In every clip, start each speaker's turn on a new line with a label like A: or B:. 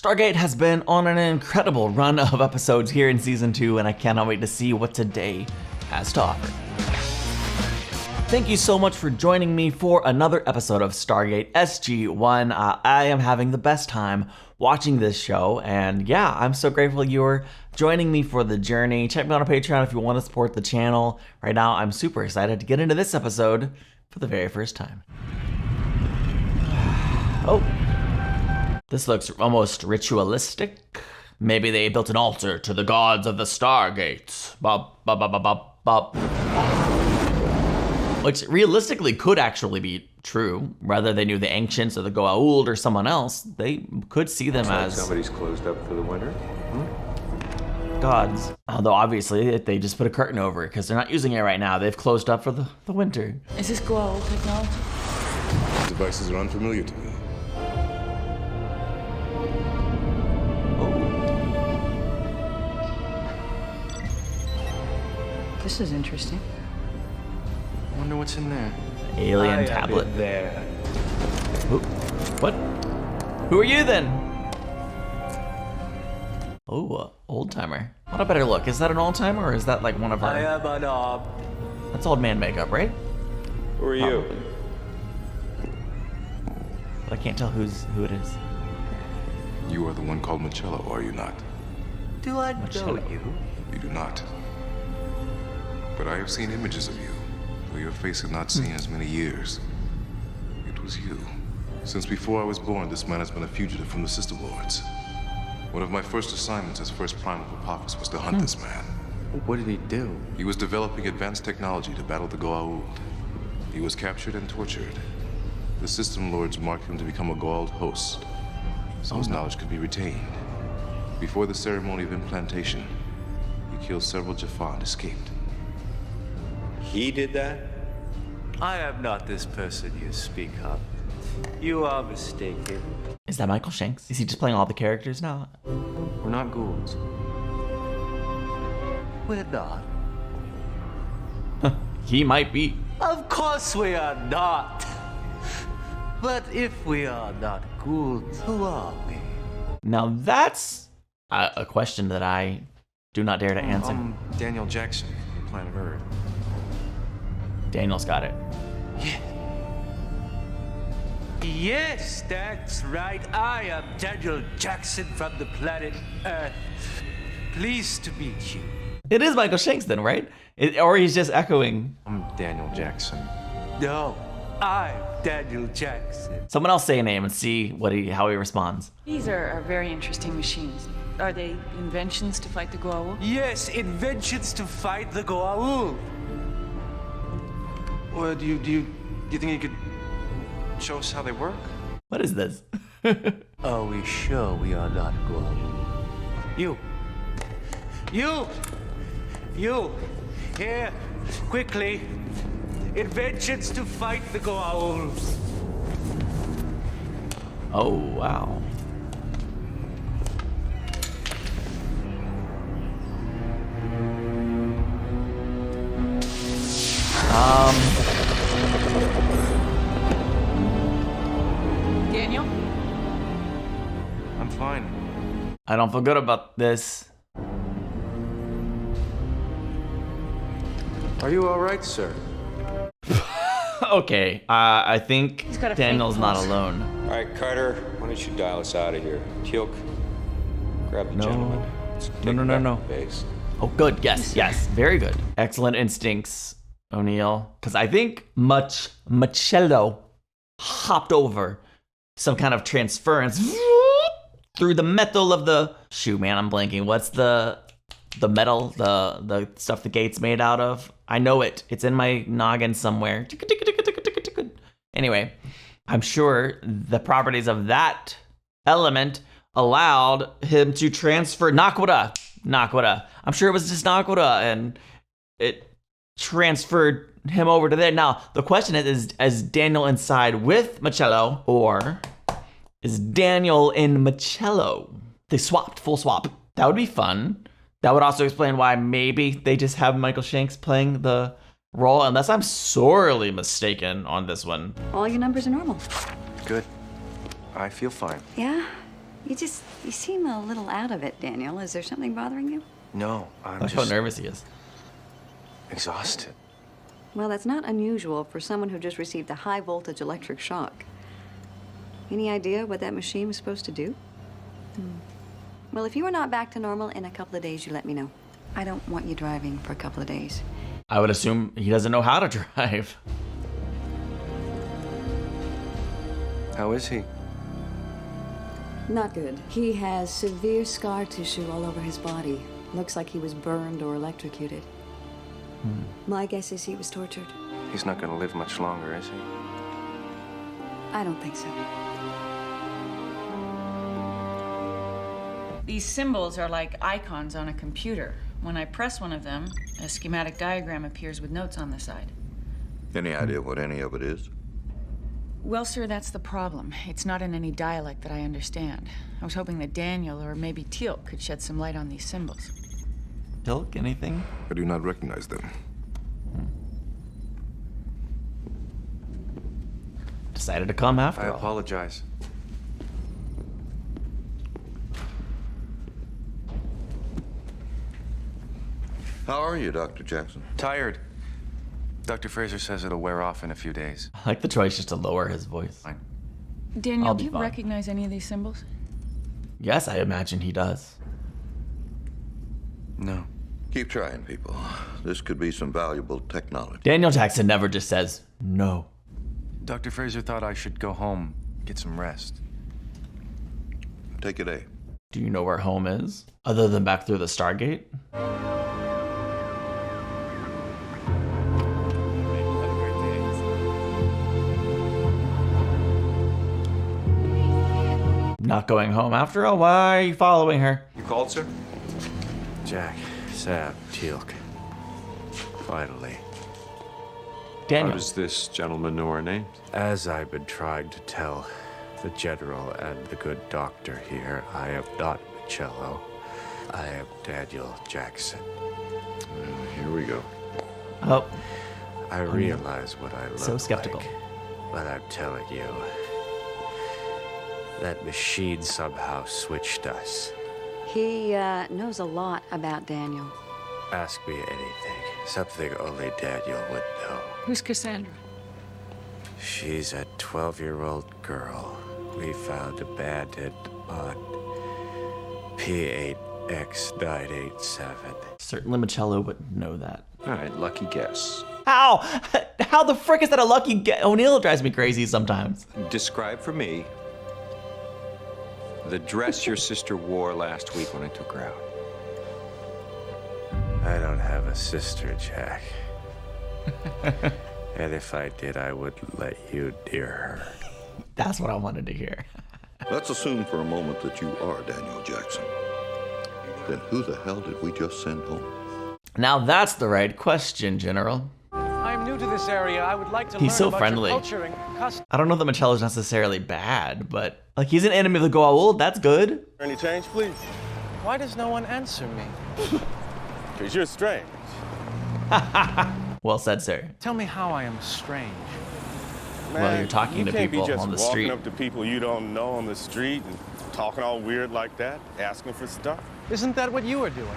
A: Stargate has been on an incredible run of episodes here in Season 2, and I cannot wait to see what today has to offer. Thank you so much for joining me for another episode of Stargate SG-1. I am having the best time watching this show, and yeah, I'm so grateful you're joining me for the journey. Check me out on Patreon if you want to support the channel. Right now, I'm super excited to get into this episode for the very first time. Oh. This looks almost ritualistic. Maybe they built an altar to the gods of the Stargate. Which realistically could actually be true. Whether they knew the ancients or the Goa'uld or someone else, they could see them as
B: somebody's closed up for the winter.
A: Gods. Although obviously they just put a curtain over it because they're not using it right now. They've closed up for the winter.
C: Is this Goa'uld technology?
D: These devices are unfamiliar to me.
C: This is interesting.
B: Wonder what's in there.
A: Alien tablet.
B: There.
A: Ooh. What? Who are you then? Oh, old timer. What a better look. Is that an old timer or is that like one of our?
B: I am a knob.
A: That's old man makeup, right?
B: Who are you?
A: But I can't tell who it is.
D: You are the one called Machello, are you not?
B: Do I
A: Machello.
B: know you?
D: You do not. But I have seen images of you, though your face had not seen as many years. It was you. Since before I was born, this man has been a fugitive from the Sister Lords. One of my first assignments as First Prime of Apophis was to hunt this man.
B: What did he do?
D: He was developing advanced technology to battle the Goa'uld. He was captured and tortured. The System Lords marked him to become a Goa'uld host, so his knowledge could be retained. Before the ceremony of implantation, he killed several Jaffa and escaped.
E: He did that? I am not this person you speak of. You are mistaken.
A: Is that Michael Shanks? Is he just playing all the characters now?
B: We're not ghouls.
E: We're not.
A: He might be.
E: Of course we are not. But if we are not ghouls, who are we?
A: Now that's a question that I do not dare to answer.
B: Daniel Jackson from Planet Earth.
A: Daniel's got it.
E: Yes, that's right. I am Daniel Jackson from the planet Earth. Pleased to meet you.
A: It is Michael Shanks then, right? Or he's just echoing.
B: I'm Daniel Jackson.
E: No, I'm Daniel Jackson.
A: Someone else say a name and see how he responds.
C: These are very interesting machines. Are they inventions to fight the Goa'uld?
E: Yes, inventions to fight the Goa'uld.
B: Well, do you think you could show us how they work?
A: What is this?
E: Are we sure we are not Goa'uld? You, here, quickly. Inventions to fight the Goa'uld.
A: Oh, wow.
C: Daniel?
B: I'm fine.
A: I don't feel good about this.
B: Are you all right, sir?
A: Okay, I think
C: He's got a
A: Daniel's
C: fake
A: not
C: pulse.
A: alone.
F: All right, Carter, why don't you dial us out of here? Teal'c, grab the
A: No.
F: gentleman. Let's take
A: No,
F: him
A: no,
F: back
A: no.
F: to base.
A: Oh, good. Yes, yes. Very good. Excellent instincts, O'Neill. Because I think Machello hopped over some kind of transference through the metal of the... Shoot, man, I'm blanking. What's the metal, the stuff the gate's made out of? I know it. It's in my noggin somewhere. Anyway, I'm sure the properties of that element allowed him to transfer Naquadah. I'm sure it was just Naquadah, and it transferred him over to there. Now, the question is Daniel inside with Machello, or is Daniel in Machello? They swapped, full swap. That would be fun. That would also explain why maybe they just have Michael Shanks playing the role, unless I'm sorely mistaken on this one.
G: All your numbers are normal.
B: Good. I feel fine.
G: Yeah? You seem a little out of it, Daniel. Is there something bothering you?
B: No, I'm
A: Look how
B: just
A: nervous he is.
B: exhausted.
G: Well, that's not unusual for someone who just received a high-voltage electric shock. Any idea what that machine was supposed to do? Well, if you are not back to normal in a couple of days, you let me know. I don't want you driving for a couple of days.
A: I would assume he doesn't know how to drive.
B: How is he?
G: Not good. He has severe scar tissue all over his body. Looks like he was burned or electrocuted. My guess is he was tortured.
B: He's not gonna live much longer, is he?
G: I don't think so.
C: These symbols are like icons on a computer. When I press one of them, a schematic diagram appears with notes on the side.
H: Any idea what any of it is?
C: Well, sir, that's the problem. It's not in any dialect that I understand. I was hoping that Daniel or maybe Teal'c could shed some light on these symbols.
A: Teal'c, anything?
D: I do not recognize them.
A: Decided to come after
B: I
A: all.
B: apologize.
H: How are you, Dr. Jackson?
B: Tired. Dr. Fraser says it'll wear off in a few days.
A: I like the choice just to lower his voice.
B: Fine.
C: Daniel,
A: I'll
C: do
A: be
C: you
A: fine.
C: recognize any of these symbols?
A: Yes, I imagine he does.
B: No.
H: Keep trying, people. This could be some valuable technology.
A: Daniel Jackson never just says no.
B: Dr. Fraser thought I should go home, get some rest.
H: Take it, A.
A: Do you know where home is? Other than back through the Stargate? Not going home after all? Why are you following her?
F: You called, sir?
E: Jack, Sab, Teal'c. Finally.
I: How
A: Daniel.
I: does this gentleman know our names?
E: As I've been trying to tell the General and the good doctor here, I am not Machello. I am Daniel Jackson.
H: Here we go.
A: Oh,
E: I realize what I look
A: so skeptical.
E: like, but I'm telling you, that machine somehow switched us.
G: He knows a lot about Daniel.
E: Ask me anything, something only Daniel would know.
C: Who's Cassandra?
E: She's a 12-year-old girl we found abandoned on P8X987.
A: certainly Machello would know that.
I: All right, lucky guess.
A: How? How the frick is that a lucky guess? O'Neill drives me crazy sometimes.
I: Describe for me the dress your sister wore last week when I took her out.
E: I don't have a sister, Jack. And if I did, I wouldn't let you near her.
A: That's what I wanted to hear.
H: Let's assume for a moment that you are Daniel Jackson. Then who the hell did we just send home?
A: Now that's the right question, General.
J: I'm new to this area. I would like to
A: He's
J: learn
A: so
J: about
A: friendly.
J: your culture and customs.
A: I don't know that Machello's necessarily bad, but like he's an enemy of the Goa'uld. That's good.
J: Any change, please? Why does no one answer me? Because you're strange.
A: Well said, sir.
J: Tell me how I am strange.
A: Well, you're talking to people on the street.
K: You can't be just walking up to people you don't know on the street and talking all weird like that, asking for stuff.
J: Isn't that what you are doing?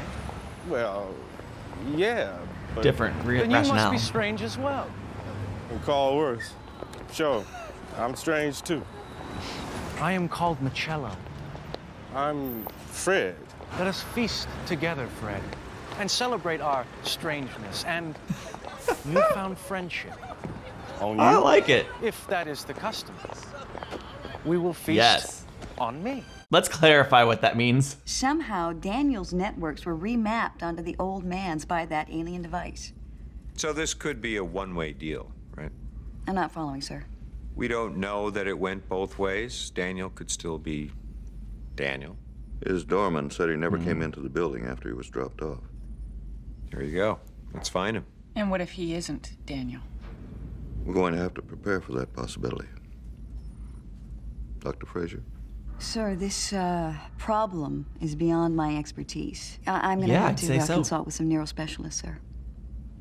K: Well, yeah, but
A: Different
J: Then you must
A: rationale.
J: be strange as well.
K: you can call worse. Sure, I'm strange too.
J: I am called Machello.
K: I'm Fred.
J: Let us feast together, Fred, and celebrate our strangeness and newfound friendship.
K: On you?
A: I like it.
J: If that is the custom. We will feast
A: Yes.
J: on me.
A: Let's clarify what that means.
G: Somehow, Daniel's networks were remapped onto the old man's by that alien device.
F: So this could be a one-way deal, right?
G: I'm not following, sir.
F: We don't know that it went both ways. Daniel could still be Daniel.
H: His doorman said he never came into the building after he was dropped off.
F: There you go. Let's find him.
C: And what if he isn't Daniel?
H: We're going to have to prepare for that possibility. Dr. Fraser?
G: Sir, this problem is beyond my expertise. I'm going to
A: Yeah,
G: have
A: I'd
G: to
A: say so.
G: consult with some neurospecialists, sir.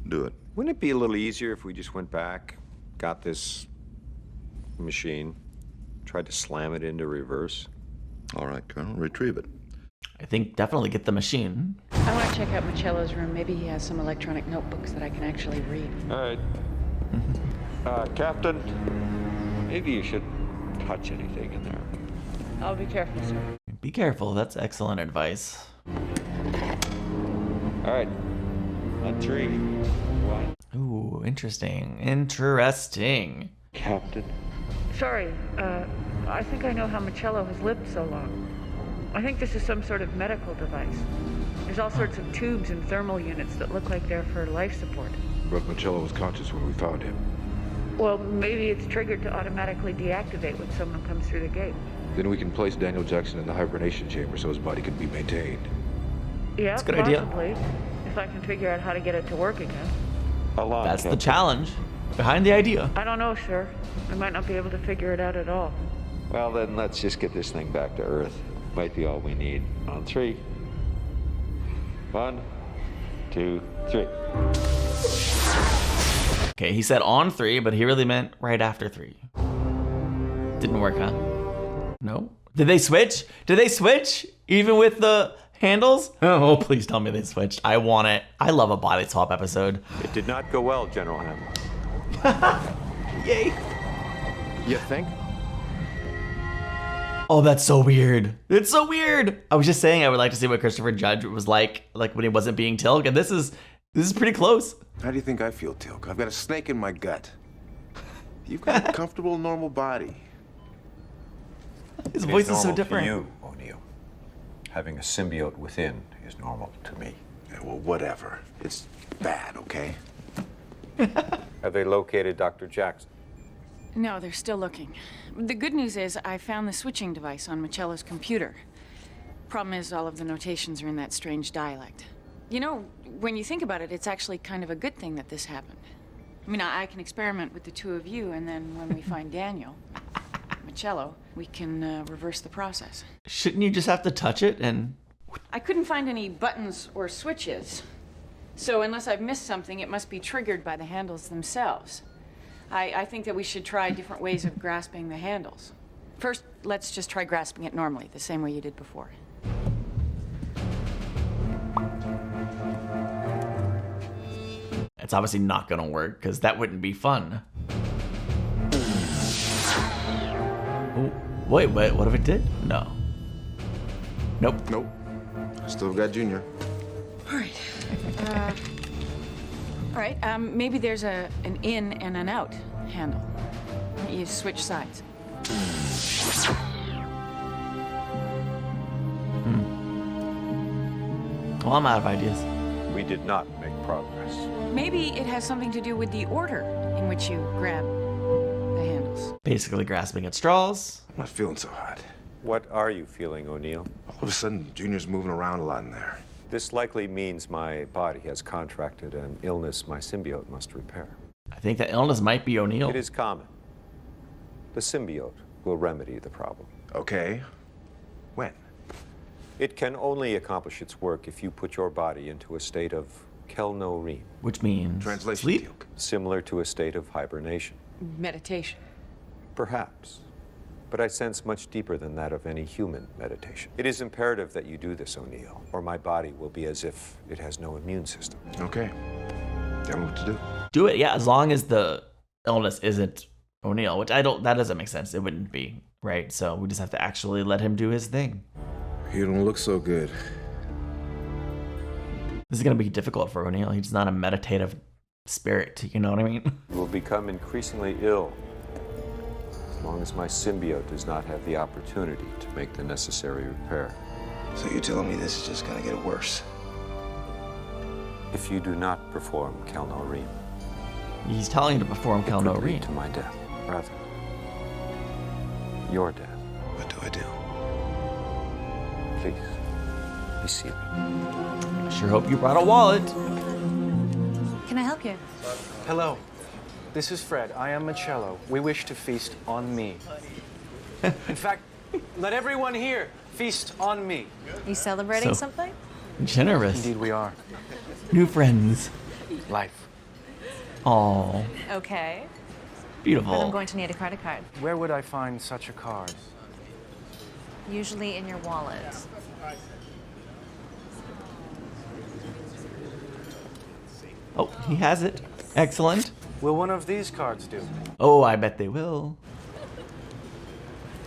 H: Do it.
F: Wouldn't it be a little easier if we just went back, got this machine, tried to slam it into reverse?
H: All right, Colonel, retrieve it.
A: I think definitely get the machine.
C: I want to check out Machello's room. Maybe he has some electronic notebooks that I can actually read.
I: All right. Captain, maybe you should touch anything in there.
C: I'll be careful, sir.
A: Be careful. That's excellent advice.
I: All right. On 3, 1.
A: Ooh, interesting. Interesting.
I: Captain.
C: Sorry, I think I know how Machello has lived so long. I think this is some sort of medical device. There's all sorts of tubes and thermal units that look like they're for life support.
D: But Machello was conscious when we found him.
C: Well, maybe it's triggered to automatically deactivate when someone comes through the gate.
D: Then we can place Daniel Jackson in the hibernation chamber so his body can be maintained.
C: Yeah,
A: That's a good
C: possibly.
A: idea.
C: If I can figure out how to get it to work again.
I: How long,
A: That's the
I: Captain?
A: challenge behind the idea.
C: I don't know, sir. I might not be able to figure it out at all.
I: Well, then let's just get this thing back to Earth. Might be all we need. On 3. 1, 2, 3.
A: Okay, he said on 3, but he really meant right after 3. Didn't work, huh? No? Did they switch? Did they switch? Even with the handles? Oh, please tell me they switched. I want it. I love a body swap episode.
I: It did not go well, General Hammond.
A: Yay.
K: You think?
A: Oh, that's so weird. It's so weird. I was just saying I would like to see what Christopher Judge was like when he wasn't being Teal'c, and this is pretty close.
L: How do you think I feel, Teal'c? I've got a snake in my gut. You've got a comfortable, normal body.
A: His voice is so different.
I: To you, O'Neill. Having a symbiote within is normal to me.
L: Yeah, well, whatever. It's bad, okay?
I: Have they located Dr. Jackson?
C: No, they're still looking. The good news is I found the switching device on Machello's computer. Problem is all of the notations are in that strange dialect. You know, when you think about it, it's actually kind of a good thing that this happened. I mean, I can experiment with the two of you, and then when we find Daniel, Machello, we can reverse the process.
A: Shouldn't you just have to touch it and...
C: I couldn't find any buttons or switches. So unless I've missed something, it must be triggered by the handles themselves. I think that we should try different ways of grasping the handles. First, let's just try grasping it normally, the same way you did before.
A: It's obviously not gonna work, because that wouldn't be fun. Oh, wait, what if it did? No. Nope.
L: Nope. Still got Junior.
C: All right, maybe there's an in and an out handle. You switch sides.
A: Well, I'm out of ideas.
I: We did not make progress.
C: Maybe it has something to do with the order in which you grab the handles.
A: Basically grasping at straws.
L: I'm not feeling so hot.
I: What are you feeling, O'Neill?
L: All of a sudden, Junior's moving around a lot in there.
I: This likely means my body has contracted an illness my symbiote must repair.
A: I think that illness might be O'Neill.
I: It is common. The symbiote will remedy the problem.
L: Okay. When?
I: It can only accomplish its work if you put your body into a state of kelno-reem.
A: Which means
L: Translation,
A: sleep?
L: Teal'c.
I: Similar to a state of hibernation.
C: Meditation.
I: Perhaps. But I sense much deeper than that of any human meditation. It is imperative that you do this, O'Neill, or my body will be as if it has no immune system.
L: Okay. Tell me what to do.
A: Do it, yeah, as long as the illness isn't O'Neill, which that doesn't make sense. It wouldn't be, right? So we just have to actually let him do his thing.
L: You don't look so good.
A: This is gonna be difficult for O'Neill. He's not a meditative spirit, you know what I mean?
I: You will become increasingly ill as long as my symbiote does not have the opportunity to make the necessary repair.
L: So you're telling me this is just gonna get worse?
I: If you do not perform kelno-reem,
A: He's telling you to perform
I: it could
A: kelno-reem.
I: lead to my death. Rather, your death.
L: What do I do?
I: Please, be seated.
A: I sure hope you brought a wallet.
G: Can I help you?
J: Hello. This is Fred. I am Machello. We wish to feast on me. In fact, let everyone here feast on me.
G: You celebrating
A: So-
G: something?
A: Generous.
J: Indeed we are.
A: New friends.
J: Life.
A: Aww.
G: Okay.
A: Beautiful.
G: But I'm going to need a credit card.
J: Where would I find such a card?
M: Usually in your wallet.
A: Oh, he has it. Excellent.
J: Will one of these cards do?
A: Oh, I bet they will.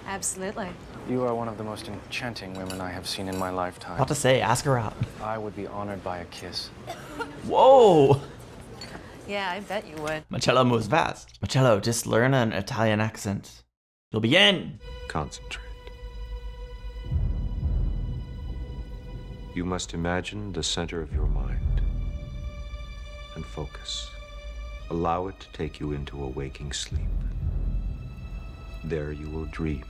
M: Absolutely.
J: You are one of the most enchanting women I have seen in my lifetime.
A: About to say, ask her out.
J: I would be honored by a kiss.
A: Whoa!
M: Yeah, I bet you would.
A: Machello moves fast. Machello, just learn an Italian accent. You'll be in.
F: Concentrate. You must imagine the center of your mind and focus. Allow it to take you into a waking sleep. There you will dream.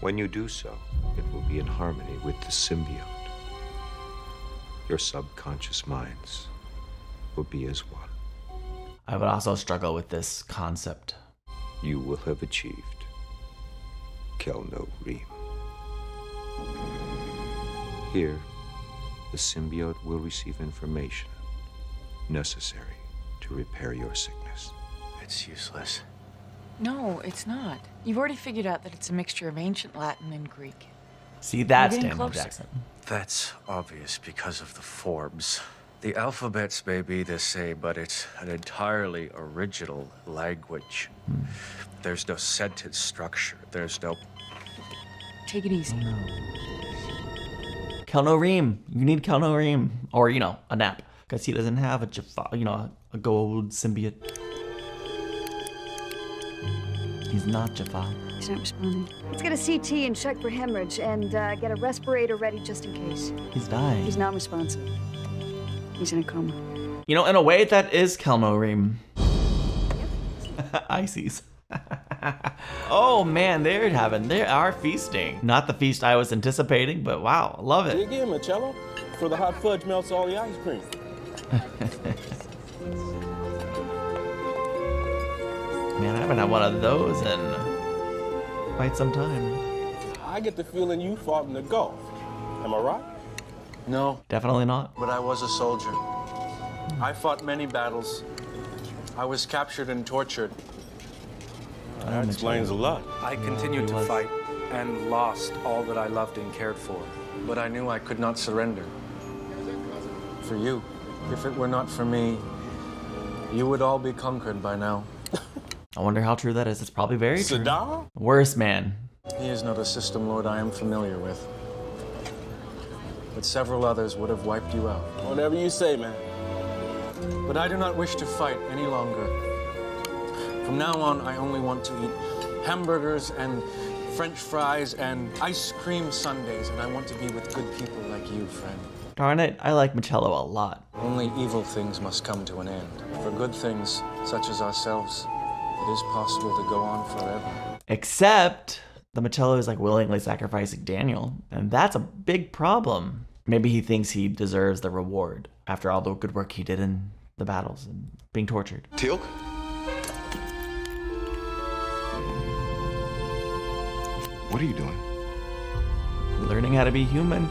F: When you do so, it will be in harmony with the symbiote. Your subconscious minds will be as one.
A: I would also struggle with this concept.
F: You will have achieved Kelno Reem. Here, the symbiote will receive information necessary to repair your sickness.
J: It's useless.
C: No, it's not. You've already figured out that it's a mixture of ancient Latin and Greek.
A: See, that's
C: You're getting
A: Daniel
C: closer.
A: Jackson.
J: That's obvious because of the Forbes. The alphabets may be the same, but it's an entirely original language. There's no sentence structure. There's no...
C: Take it easy.
A: Kelno Reem. You need Kelno Reem. Or, you know, a nap. Because he doesn't have a Jaffa, you know, a Goa'uld symbiote. He's not Jaffa.
G: He's not responding. Let's get a CT and check for hemorrhage and get a respirator ready just in case.
A: He's dying.
G: He's not responsive. He's in a coma.
A: You know, in a way, that is Kelno Reem. Ices. Oh man, they are feasting. Not the feast I was anticipating, but wow, I love it.
K: Dig in, Machello. For the hot fudge melts all the ice cream.
A: Man, I haven't had one of those in quite some time.
K: I get the feeling you fought in the Gulf. Am I right?
J: No,
A: Definitely not.
J: but I was a soldier. I fought many battles. I was captured and tortured.
K: That explains a lot.
J: I continued to fight and lost all that I loved and cared for. But I knew I could not surrender. For you. If it were not for me, you would all be conquered by now.
A: I wonder how true that is. It's probably very true.
K: Saddam?
A: Worst man.
J: He is not a system lord I am familiar with. But several others would have wiped you out.
K: Whatever you say, man.
J: But I do not wish to fight any longer. From now on, I only want to eat hamburgers and French fries and ice cream sundaes, and I want to be with good people like you, friend.
A: Darn it, I like Machello a lot.
J: Only evil things must come to an end. For good things, such as ourselves, it is possible to go on forever.
A: Except the Machello is like willingly sacrificing Daniel, and that's a big problem. Maybe he thinks he deserves the reward after all the good work he did in the battles and being tortured.
L: Teal'c? What are you doing?
A: Learning how to be human.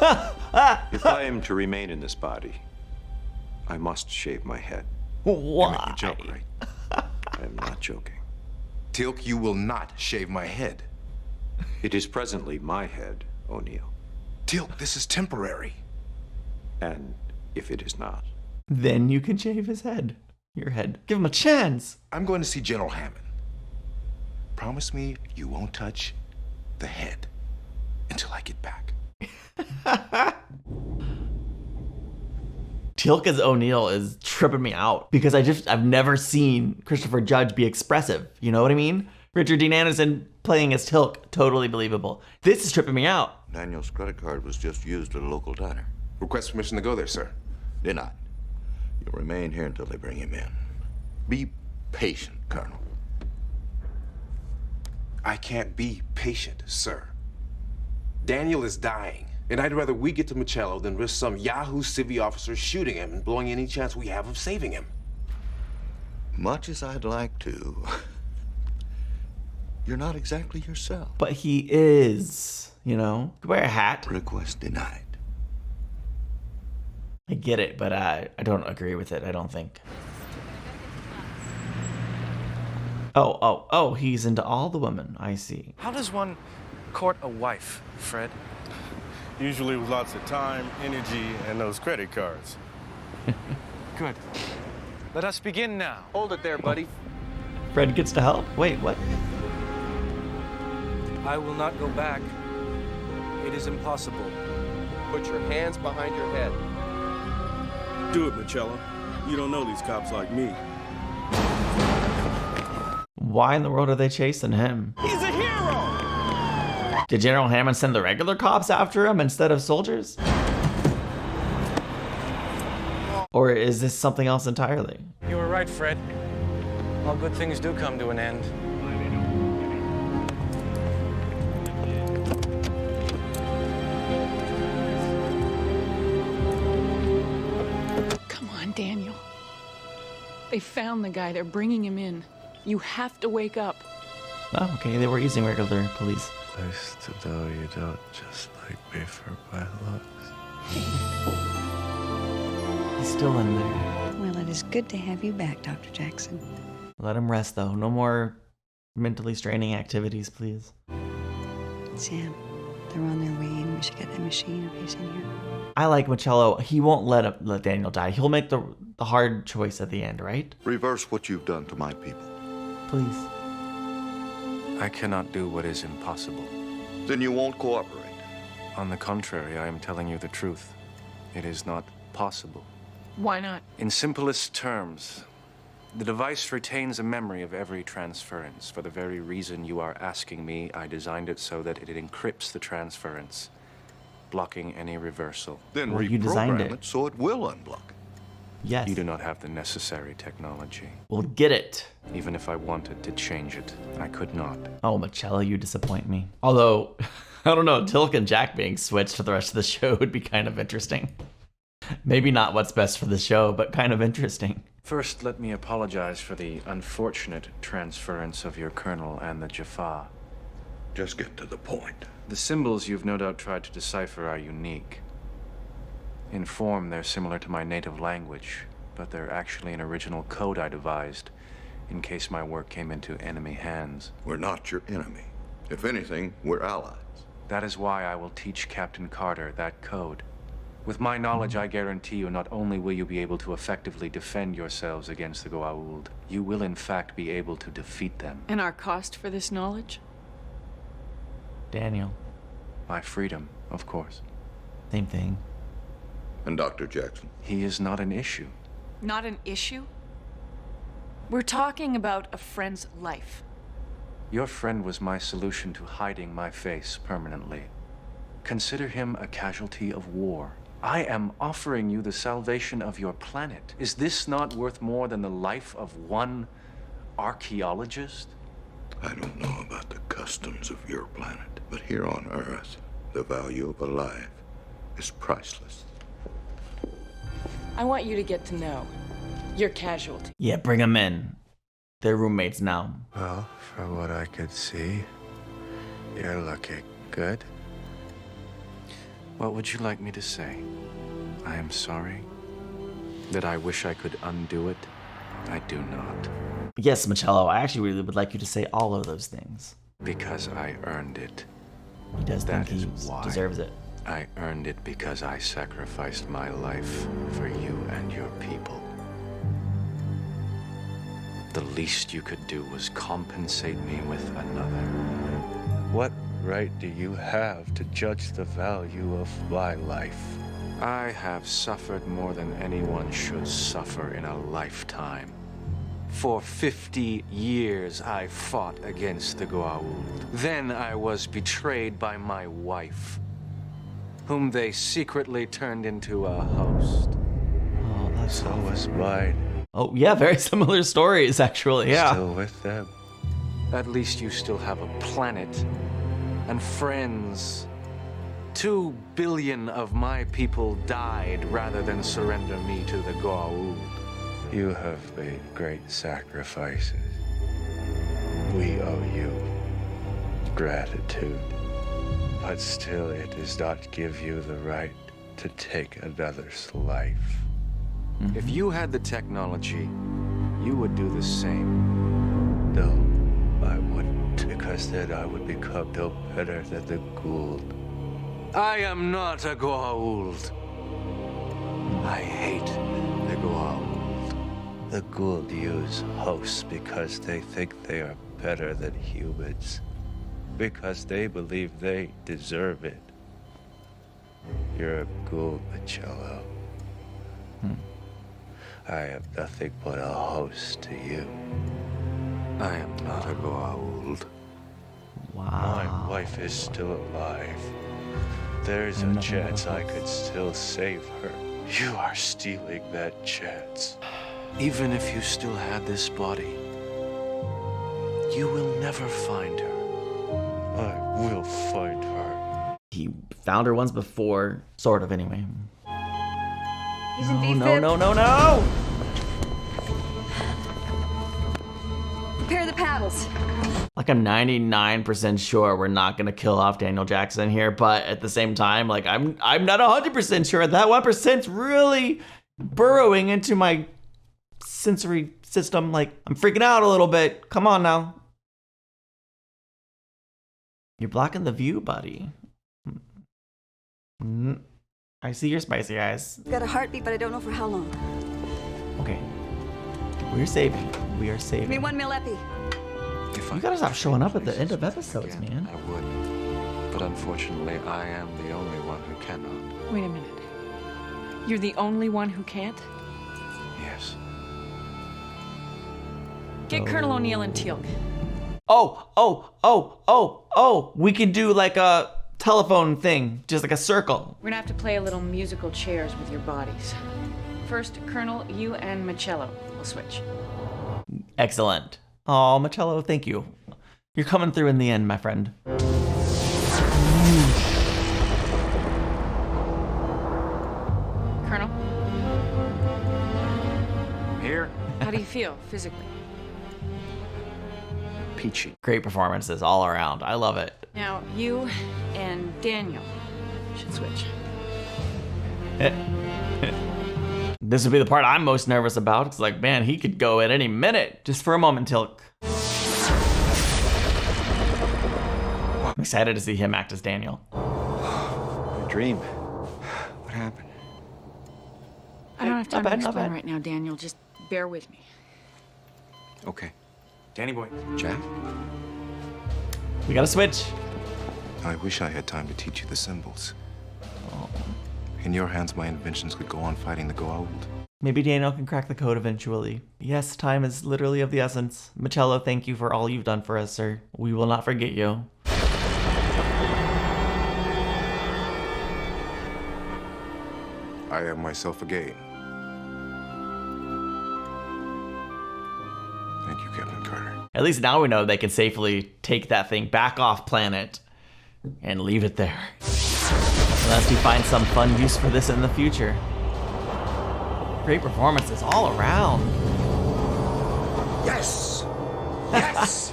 F: If I am to remain in this body, I must shave my head.
A: Why?
L: You're making a joke, right?
F: I am not joking.
L: Teal'c, you will not shave my head.
F: It is presently my head, O'Neill.
L: Teal'c, this is temporary.
F: And if it is not,
A: Then you can shave his head. Your head. Give him a chance.
L: I'm going to see General Hammond. Promise me you won't touch the head until I get back.
A: Teal'c as O'Neill is tripping me out because I've never seen Christopher Judge be expressive. You know what I mean? Richard Dean Anderson playing as Teal'c, totally believable. This is tripping me out.
H: Daniel's credit card was just used at a local diner.
L: Request permission to go there, sir.
H: Denied. You'll remain here until they bring him in. Be patient, Colonel.
L: I can't be patient, sir. Daniel is dying, and I'd rather we get to Machello than risk some Yahoo civvy officer shooting him and blowing any chance we have of saving him.
H: Much as I'd like to, you're not exactly yourself.
A: But he is, you know? Wear a hat.
H: Request denied.
A: I get it, but I don't agree with it, I don't think. Oh, he's into all the women. I see.
J: How does one court a wife, Fred?
K: Usually with lots of time, energy, and those credit cards.
J: Good. Let us begin now. Hold it there, buddy.
A: Fred gets to help? Wait, what?
J: I will not go back. It is impossible.
N: Put your hands behind your head.
K: Do it, Machello. You don't know these cops like me.
A: Why in the world are they chasing him?
K: He's a hero!
A: Did General Hammond send the regular cops after him instead of soldiers? Or is this something else entirely?
J: You were right, Fred. All good things do come to an end.
C: Come on, Daniel. They found the guy. They're bringing him in. You have to wake up.
A: Oh, okay, they were using regular police.
O: Nice to know you don't just like me for my looks.
A: He's still in there.
G: Well, it is good to have you back, Dr. Jackson.
A: Let him rest, though. No more mentally straining activities, please.
G: Sam, they're on their way in. We should get that machine if he's in here.
A: I like Machello. He won't let Daniel die. He'll make the hard choice at the end, right?
H: Reverse what you've done to my people.
A: Please.
J: I cannot do what is impossible.
H: Then you won't cooperate.
J: On the contrary, I am telling you the truth. It is not possible.
C: Why not?
J: In simplest terms, the device retains a memory of every transference. For the very reason you are asking me, I designed it so that it encrypts the transference, blocking any reversal.
H: Then
A: you designed
H: reprogram it so it will unblock.
A: Yes.
J: You do not have the necessary technology.
A: Well, get it.
J: Even if I wanted to change it, I could not.
A: Oh, Machello, you disappoint me. Although, I don't know, Teal'c and Jack being switched for the rest of the show would be kind of interesting. Maybe not what's best for the show, but kind of interesting.
J: First, let me apologize for the unfortunate transference of your colonel and the Jaffa.
H: Just get to the point.
J: The symbols you've no doubt tried to decipher are unique. In form, they're similar to my native language, but they're actually an original code I devised in case my work came into enemy hands.
H: We're not your enemy. If anything, we're allies.
J: That is why I will teach Captain Carter that code. With my knowledge, I guarantee you not only will you be able to effectively defend yourselves against the Goa'uld, you will in fact be able to defeat them.
C: And our cost for this knowledge?
A: Daniel.
J: My freedom, of course.
A: Same thing.
H: And Dr. Jackson?
J: He is not an issue.
C: Not an issue? We're talking about a friend's life.
J: Your friend was my solution to hiding my face permanently. Consider him a casualty of war. I am offering you the salvation of your planet. Is this not worth more than the life of one archaeologist?
H: I don't know about the customs of your planet, but here on Earth, the value of a life is priceless.
C: I want you to get to know your casualty.
A: Yeah, bring him in. They're roommates now.
O: Well, from what I could see, you're looking good.
J: What would you like me to say? I am sorry? That I wish I could undo it? I do not.
A: Yes, Machello, I actually really would like you to say all of those things.
J: Because I earned it.
A: He does think he
J: why.
A: deserves it.
J: I earned it because I sacrificed my life for you and your people. The least you could do was compensate me with another.
O: What right do you have to judge the value of my life?
J: I have suffered more than anyone should suffer in a lifetime. For 50 years, I fought against the Goa'uld. Then I was betrayed by my wife, whom they secretly turned into a host.
A: Oh, that's
O: so was mine.
A: Oh, yeah, very similar stories, actually, yeah.
O: Still with them.
J: At least you still have a planet and friends. 2 billion of my people died rather than surrender me to the Goa'uld.
O: You have made great sacrifices. We owe you gratitude. But still, it does not give you the right to take another's life.
J: If you had the technology, you would do the same.
O: No, I wouldn't, because then I would become no better than the Goa'uld. I am not a Goa'uld. I hate the Goa'uld. The Goa'uld use hosts because they think they are better than humans. Because they believe they deserve it. You're a Goa'uld, Machello. I am nothing but a host to you. I am not a Goa'uld.
A: Wow.
O: My wife is still alive. There's a chance I could still save her. You are stealing that chance. Even if you still had this body, you will never find her. I will find her.
A: He found her once before, sort of anyway.
G: He's in
A: No,
G: VFib.
A: no.
G: Prepare the paddles.
A: Like, I'm 99% sure we're not gonna kill off Daniel Jackson here, but at the same time, like, I'm not 100% sure. That 1%'s really burrowing into my sensory system. Like, I'm freaking out a little bit. Come on now. You're blocking the view, buddy. I see your spicy eyes.
G: Got a heartbeat, but I don't know for how long.
A: Okay. We're saving. We are
G: Give me
A: saving.
G: 1 mil epi.
A: You gotta stop showing up at the end of episodes, man.
F: I would. But unfortunately, I am the only one who cannot.
C: Wait a minute. You're the only one who can't?
F: Yes.
C: Get Colonel O'Neill and Teal'c.
A: Oh. We can do like a telephone thing, just like a circle.
C: We're gonna have to play a little musical chairs with your bodies. First, Colonel, you and Machello will switch.
A: Excellent. Oh, Machello, thank you. You're coming through in the end, my friend.
C: Colonel,
I: Here.
C: how do you feel physically?
I: Peachy.
A: Great performances all around. I love it.
C: Now, you and Daniel should switch.
A: This would be the part I'm most nervous about. It's like, man, he could go at any minute. Just for a moment, Teal'c. I'm excited to see him act as Daniel.
F: A dream. What happened?
C: I don't have time
A: Not
C: to
A: bad, not
C: explain
A: bad.
C: right now, Daniel. Just bear with me.
F: Okay.
L: Danny boy.
F: Jack?
A: We gotta switch.
D: I wish I had time to teach you the symbols. In your hands, my inventions could go on fighting the Goa'uld.
A: Maybe Daniel can crack the code eventually. Yes, time is literally of the essence. Machello, thank you for all you've done for us, sir. We will not forget you.
D: I am myself again. Thank you, Captain Carter.
A: At least now we know they can safely take that thing back off planet and leave it there. Unless we find some fun use for this in the future. Great performances all around.
L: Yes! Yes!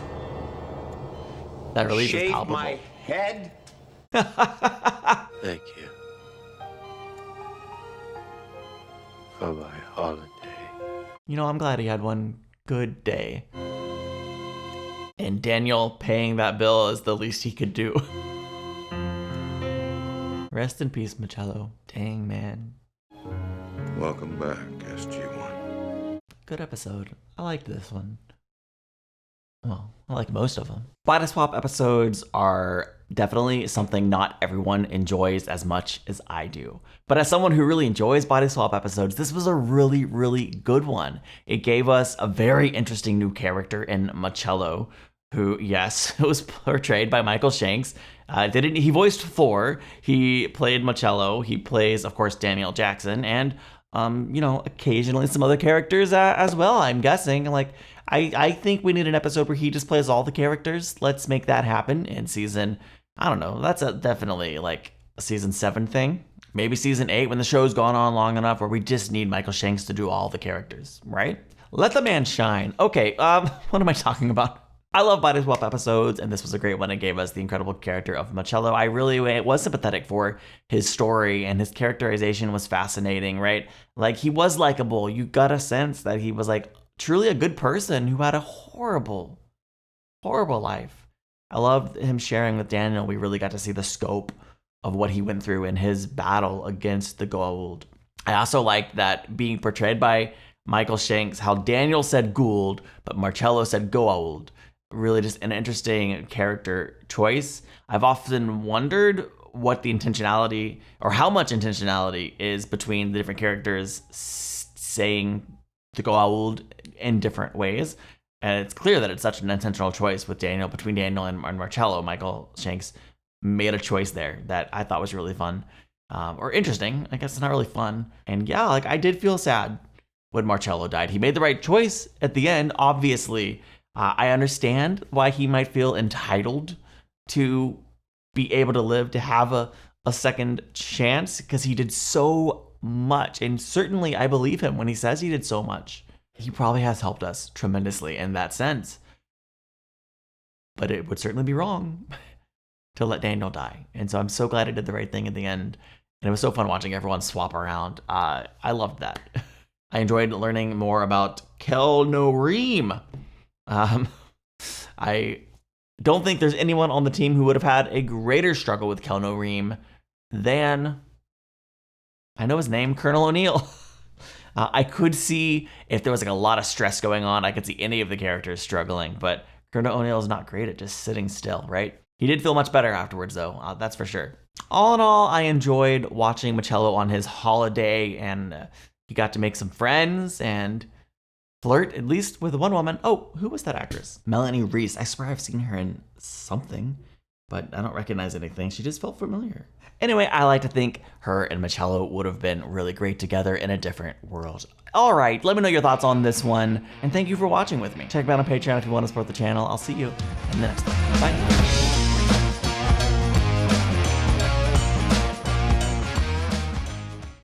A: That relief is
L: Shave
A: palpable.
L: my head?
O: Thank you for my holiday.
A: You know, I'm glad he had one good day. And Daniel paying that bill is the least he could do. Rest in peace, Machello. Dang, man.
H: Welcome back, SG-1.
A: Good episode. I liked this one. Well, I like most of them. Body swap episodes are definitely something not everyone enjoys as much as I do. But as someone who really enjoys body swap episodes, this was a really, really good one. It gave us a very interesting new character in Machello, who, yes, was portrayed by Michael Shanks. He voiced Thor. He played Machello. He plays, of course, Daniel Jackson, and occasionally some other characters as well. I'm guessing. Like, I think we need an episode where he just plays all the characters. Let's make that happen in season. I don't know. That's definitely like a season 7 thing. Maybe season 8 when the show's gone on long enough where we just need Michael Shanks to do all the characters, right? Let the man shine. Okay, what am I talking about? I love body swap episodes, and this was a great one. It gave us the incredible character of Machello. I really was sympathetic for his story, and his characterization was fascinating, right? Like, he was likable. You got a sense that he was like truly a good person who had a horrible, horrible life. I loved him sharing with Daniel. We really got to see the scope of what he went through in his battle against the Goa'uld. I also liked that being portrayed by Michael Shanks, how Daniel said Goa'uld, but Machello said Goa'uld. Really just an interesting character choice. I've often wondered what the intentionality, or how much intentionality is between the different characters saying the Goa'uld in different ways. And it's clear that it's such an intentional choice with Daniel, between Daniel and Machello. Michael Shanks made a choice there that I thought was really fun, or interesting. I guess it's not really fun. And yeah, like, I did feel sad when Machello died. He made the right choice at the end, obviously. I understand why he might feel entitled to be able to live, to have a second chance, because he did so much. And certainly I believe him when he says he did so much. He probably has helped us tremendously in that sense. But it would certainly be wrong to let Daniel die. And so I'm so glad I did the right thing at the end. And it was so fun watching everyone swap around. I loved that. I enjoyed learning more about Kel-Norim. I don't think there's anyone on the team who would have had a greater struggle with Kel-Norim than, I know his name, Colonel O'Neill. I could see if there was like a lot of stress going on, I could see any of the characters struggling, but Colonel O'Neill is not great at just sitting still, right? He did feel much better afterwards, though. That's for sure. All in all, I enjoyed watching Machello on his holiday, and he got to make some friends and flirt, at least with one woman. Oh, who was that actress? Melanie Reese. I swear I've seen her in something, but I don't recognize anything. She just felt familiar. Anyway, I like to think her and Machello would have been really great together in a different world. All right, let me know your thoughts on this one, and thank you for watching with me. Check me out on Patreon if you want to support the channel. I'll see you in the next one. Bye.